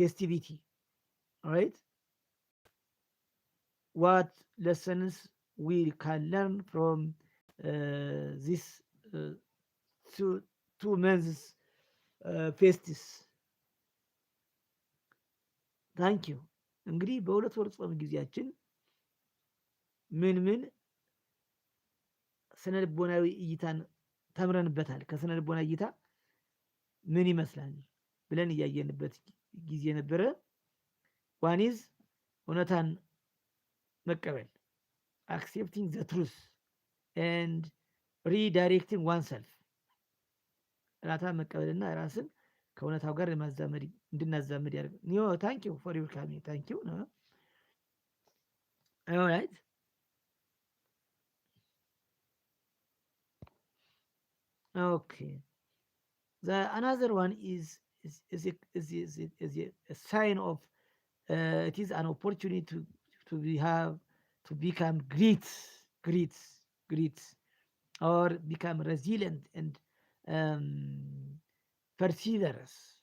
festivity. All right. What lessons we can learn from this uh, two, 2 months festis? ታንክ ዩ። እንግዲህ በሁለት ወር ጾም ጊዜያችን ምን ምን ስነ ልቦናዊ እይታን ተምረንበታል? ከስነ ልቦና እይታ ምን ይመስላል ብለን እያየንበት ጊዜ ነበረ። ዋኒዝ እውነታን መቀበል accepting the truth and redirecting oneself እውነታን መቀበልና ራስን ከእውነታው ጋር ለማዛመድ እንድናዛመድ ያደርግ ኒዮ ታንክ ዩ ፎር ዩር ካሚንግ ታንክ ዩ ነው ኦልራይት okay the another one is a sign of it is an opportunity to be have to become great or become resilient and perseverance